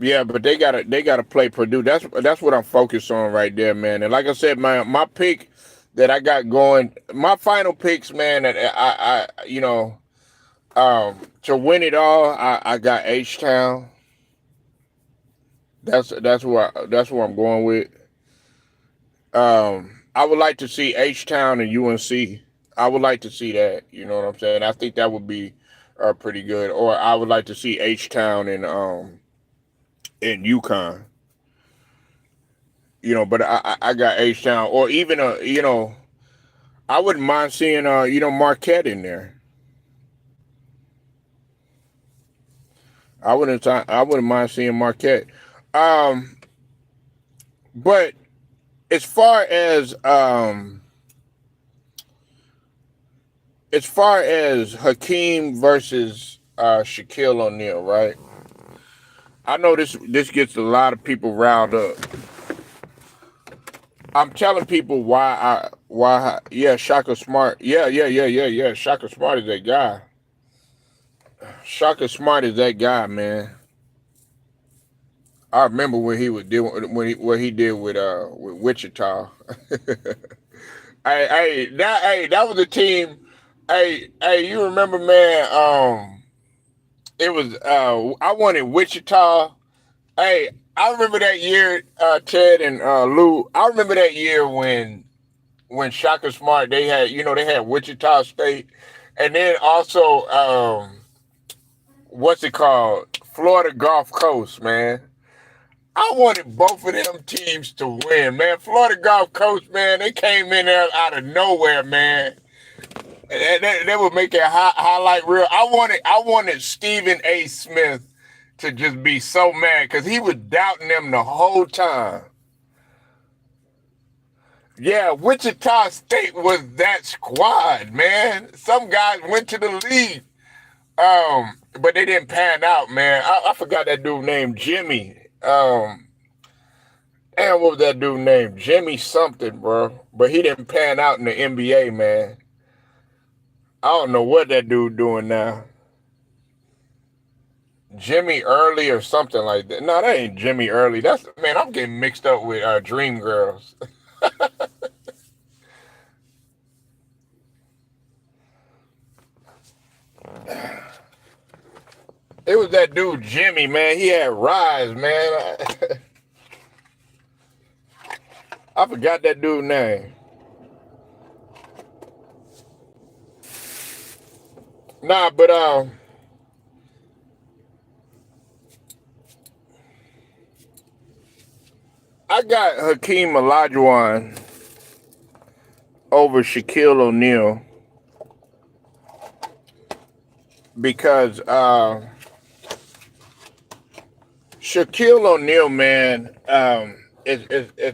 A: Yeah, but they gotta play Purdue. That's what I'm focused on right there, man. And like I said, my pick that I got going, my final picks, man. That I to win it all, I got H Town. That's where I'm going with. I would like to see H Town and UNC. I would like to see that. You know what I'm saying? I think that would be pretty good. Or I would like to see H Town in UConn. But I got H Town, or even I wouldn't mind seeing Marquette in there. I wouldn't mind seeing Marquette. Um, but as far as Hakeem versus Shaquille O'Neal, right? I know this gets a lot of people riled up. I'm telling people yeah, Shaka Smart. Yeah. Shaka Smart is that guy. Shaka Smart is that guy, man. I remember when he would do what he did with Wichita. That was a team. You remember, man? It was I wanted Wichita. I remember that year, Ted and Lou. I remember that year when Shaka Smart, they had Wichita State, and then also what's it called, Florida Gulf Coast, man. I wanted both of them teams to win, man. Florida Gulf Coast, man, they came in there out of nowhere, man. They would make a highlight reel. I wanted Stephen A. Smith to just be so mad because he was doubting them the whole time. Yeah, Wichita State was that squad, man. Some guys went to the league, but they didn't pan out, man. I forgot that dude named Jimmy. Damn, what was that dude named? Jimmy something, bro. But he didn't pan out in the NBA, man. I don't know what that dude doing now. Jimmy Early or something like that. No, that ain't Jimmy Early. That's, man, I'm getting mixed up with Dream Girls. It was that dude Jimmy, man. He had Rise, man. I forgot that dude's name. Nah, but I got Hakeem Olajuwon over Shaquille O'Neal because Shaquille O'Neal, man, as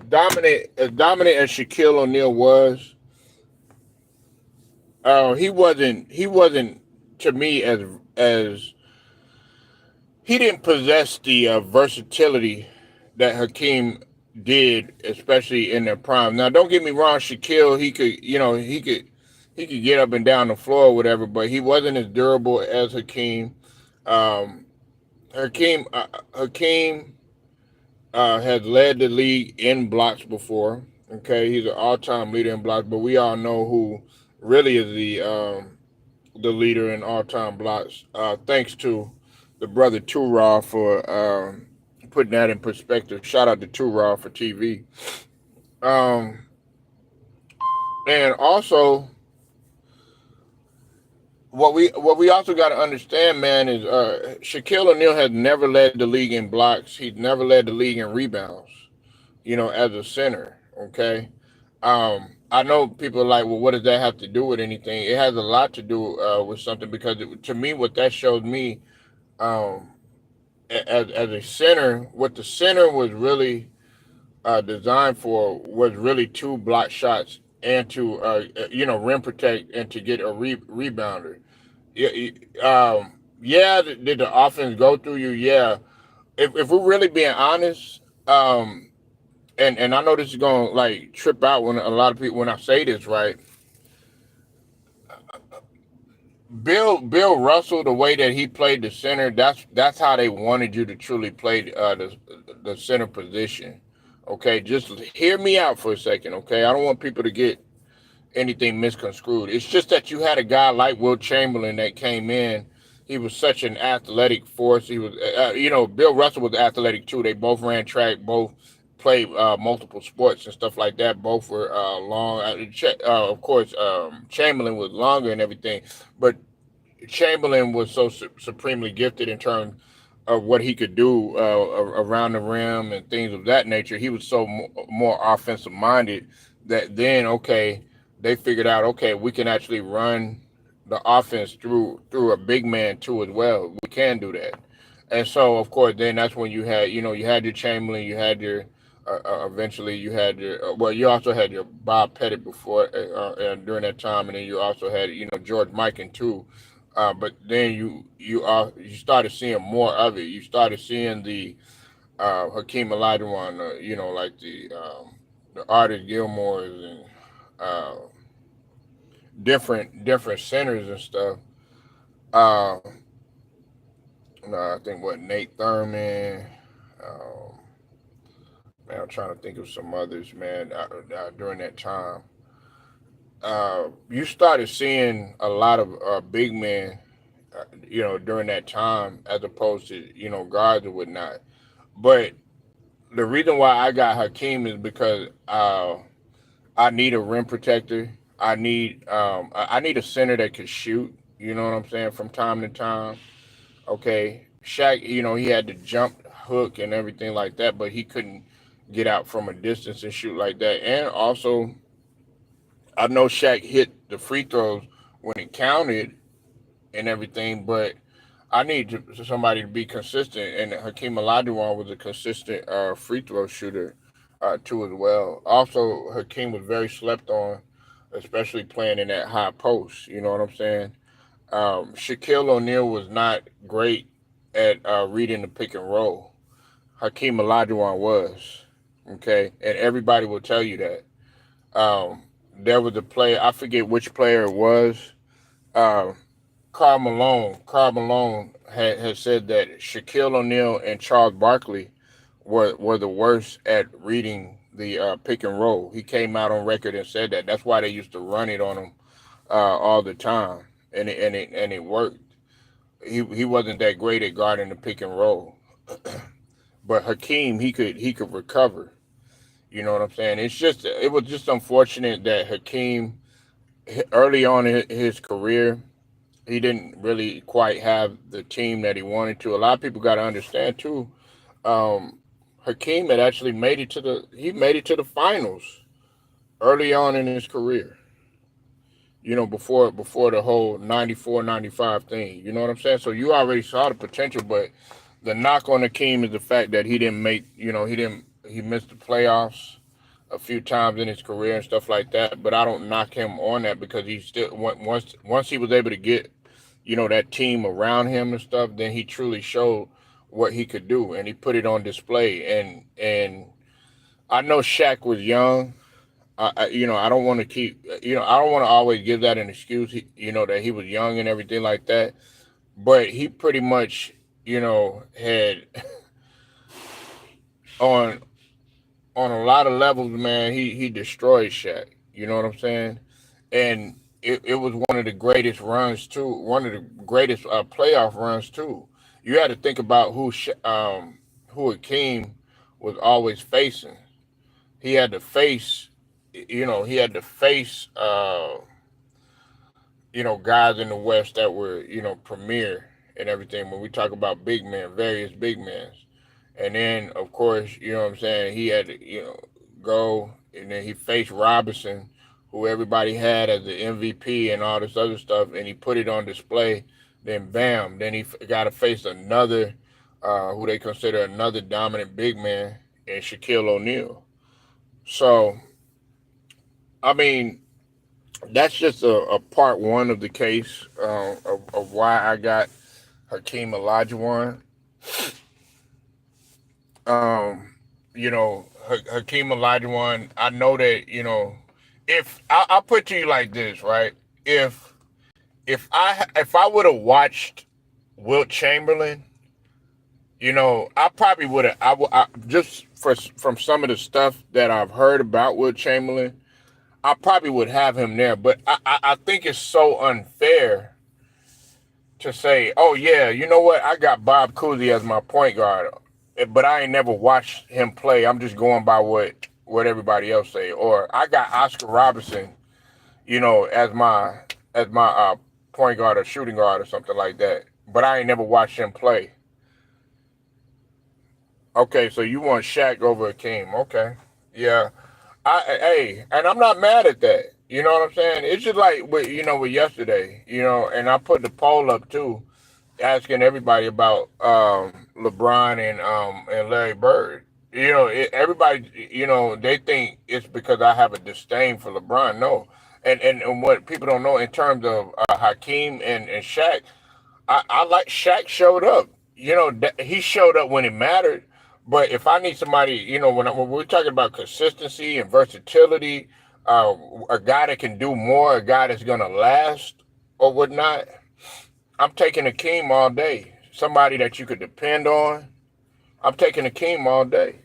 A: dominant as Shaquille O'Neal was, he wasn't to me as he didn't possess the versatility that Hakeem did, especially in their prime. Now, don't get me wrong, Shaquille, he could get up and down the floor or whatever, but he wasn't as durable as Hakeem. Um, Hakeem has led the league in blocks before. Okay, he's an all-time leader in blocks, but we all know who really is the leader in all-time blocks. Thanks to the brother Too Raw for putting that in perspective. Shout out to Too Raw for TV. Um, and also, what we also got to understand, man, is Shaquille O'Neal has never led the league in blocks. He's never led the league in rebounds. As a center. Okay. I know people are like, well, what does that have to do with anything? It has a lot to do with something because to me, what that shows me, um, as a center, what the center was really designed for was really two block shots and to rim protect and to get a rebounder. Yeah, yeah. Did the offense go through you? Yeah. If we're really being honest, and I know this is gonna like trip out when a lot of people when I say this, right? Bill Russell, the way that he played the center, that's how they wanted you to truly play the center position. Okay, just hear me out for a second. Okay, I don't want people to get anything misconstrued. It's just that you had a guy like Will Chamberlain that came in. He was such an athletic force. He was, Bill Russell was athletic too. They both ran track, both played multiple sports and stuff like that. Both were long. Of course, Chamberlain was longer and everything, but Chamberlain was so supremely gifted in terms of what he could do around the rim and things of that nature. He was so more offensive minded that then, okay, they figured out, okay, we can actually run the offense through a big man too as well. We can do that. And so, of course, then that's when you had your Chamberlain, you had your eventually you had your you also had your Bob Pettit before during that time, and then you also had George Mikan too. But then you started seeing more of it. You started seeing the Hakeem Olajuwon, like the Artis Gilmores and uh, different centers and stuff. Uh, I think what Nate Thurman. Um, Man, I'm trying to think of some others, man. During that time, you started seeing a lot of big men, during that time, as opposed to guards or whatnot. But the reason why I got Hakeem is because I need a rim protector. I need a center that could shoot. You know what I'm saying? From time to time. Okay, Shaq, he had the jump hook and everything like that, but he couldn't get out from a distance and shoot like that. And also, I know Shaq hit the free throws when it counted and everything, but I need somebody to be consistent. And Hakeem Olajuwon was a consistent free throw shooter too as well. Also, Hakeem was very slept on, especially playing in that high post. You know what I'm saying? Shaquille O'Neal was not great at reading the pick and roll. Hakeem Olajuwon was. Okay, and everybody will tell you that. There was a player, I forget which player it was. Uh, Carl Malone had said that Shaquille O'Neal and Charles Barkley were the worst at reading the pick and roll. He came out on record and said that. That's why they used to run it on him all the time, and it worked. He wasn't that great at guarding the pick and roll, but Hakeem he could recover. You know what I'm saying? It was just unfortunate that Hakeem early on in his career he didn't really quite have the team that he wanted to. A lot of people got to understand too. Um, Hakeem had actually made it to the finals early on in his career. Before the whole 94 95 thing. You know what I'm saying? So you already saw the potential, but the knock on Hakeem is the fact that he didn't make. He missed the playoffs a few times in his career and stuff like that. But I don't knock him on that because he still once he was able to get that team around him and stuff, then he truly showed what he could do and he put it on display. And I know Shaq was young. I don't want to I don't want to always give that an excuse. That he was young and everything like that. But he pretty much, had on on a lot of levels, man, he destroyed Shaq. You know what I'm saying? And it was one of the greatest runs too, one of the greatest playoff runs too. You had to think about who Hakeem was always facing. He had to face, he had to face, guys in the West that were, premier and everything. When we talk about big men, various big men. And then, of course, you know what I'm saying, he had to, go, and then he faced Robinson, who everybody had as the MVP and all this other stuff, and he put it on display. Then, bam, then he got to face another, who they consider another dominant big man, in Shaquille O'Neal. So, I mean, that's just a part one of the case of why I got Hakeem Olajuwon. Um, Hakeem Olajuwon. I know that if I'll put to you like this, right? If if I would have watched Wilt Chamberlain, I probably would have. Just from some of the stuff that I've heard about Wilt Chamberlain, I probably would have him there. But I think it's so unfair to say, oh yeah, you know what? I got Bob Cousy as my point guard, but I ain't never watched him play. I'm just going by what everybody else say. Or I got Oscar Robertson, as my point guard or shooting guard or something like that. But I ain't never watched him play. Okay, so you want Shaq over Hakeem? Okay, yeah. Hey, and I'm not mad at that. You know what I'm saying? It's just like with yesterday. And I put the poll up too, asking everybody about LeBron and Larry Bird. Everybody, they think it's because I have a disdain for LeBron. No, and what people don't know in terms of Hakeem and Shaq, I like Shaq showed up. He showed up when it mattered. But if I need somebody, when we're talking about consistency and versatility, a guy that can do more, a guy that's gonna last or whatnot, I'm taking Hakeem all day. Somebody that you could depend on. I'm taking Hakeem all day.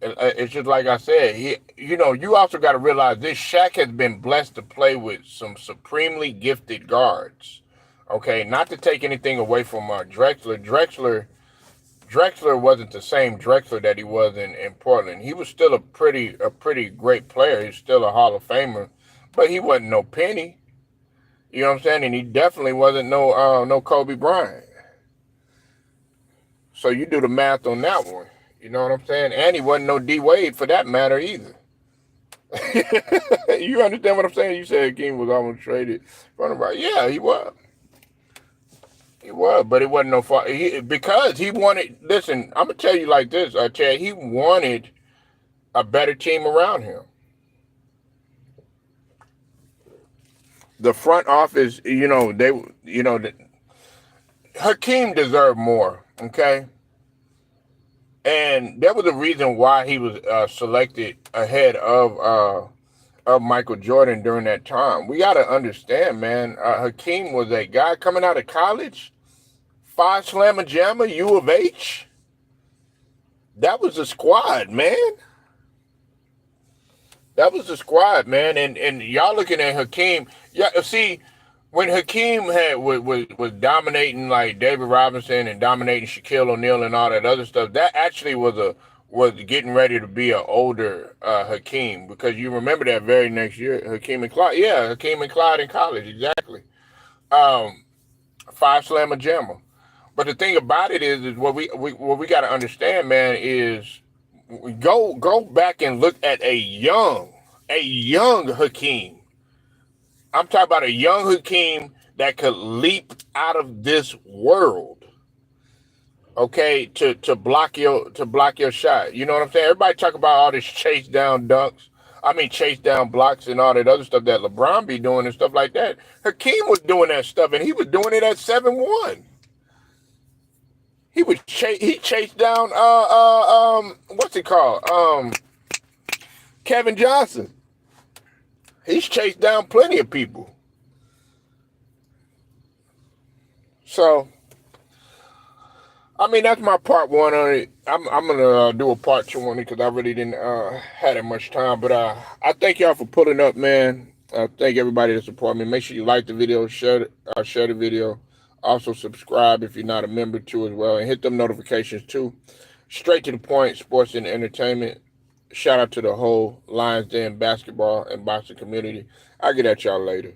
A: It's just like I said. You also got to realize this. Shaq has been blessed to play with some supremely gifted guards. Okay, not to take anything away from Drexler. Drexler wasn't the same Drexler that he was in Portland. He was still a pretty great player. He's still a Hall of Famer, but he wasn't no Penny. You know what I'm saying? And he definitely wasn't no Kobe Bryant. So you do the math on that one. You know what I'm saying? And he wasn't no D Wade for that matter either. You understand what I'm saying? You said Hakeem was almost traded. Yeah, he was. He was, but it wasn't no fault. Because he wanted, listen, I'm going to tell you like this, Chad, he wanted a better team around him. The front office, Hakeem deserved more, okay? And there was a reason why he was selected ahead of Michael Jordan during that time. We got to understand, man, Hakeem was a guy coming out of college, 5 slammer jammer, U of H. That was the squad, man. That was the squad, man. And y'all looking at Hakeem. Yeah, see, when Hakeem was dominating like David Robinson and dominating Shaquille O'Neal and all that other stuff, that actually was getting ready to be an older Hakeem, because you remember that very next year, Hakeem and Clyde. Yeah, Hakeem and Clyde in college, exactly. 5 slammer jammer. But the thing about it is what we got to understand, man, is go back and look at a young Hakeem. I'm talking about a young Hakeem that could leap out of this world, okay, to block your shot. You know what I'm saying? Everybody talk about all this chase down blocks and all that other stuff that LeBron be doing and stuff like that. Hakeem was doing that stuff, and he was doing it at 7'1". He chased down what's it called? Kevin Johnson. He's chased down plenty of people. So, I mean, that's my part 1 on it. I'm gonna do a part 2 on it because I really didn't had that much time. But I thank y'all for pulling up, man. Thank everybody that support me. Make sure you like the video, share the video. Also subscribe if you're not a member too as well, and hit them notifications too. Straight to the point, sports and entertainment. Shout out to the whole Lions Den basketball and boxing community. I'll get at y'all later.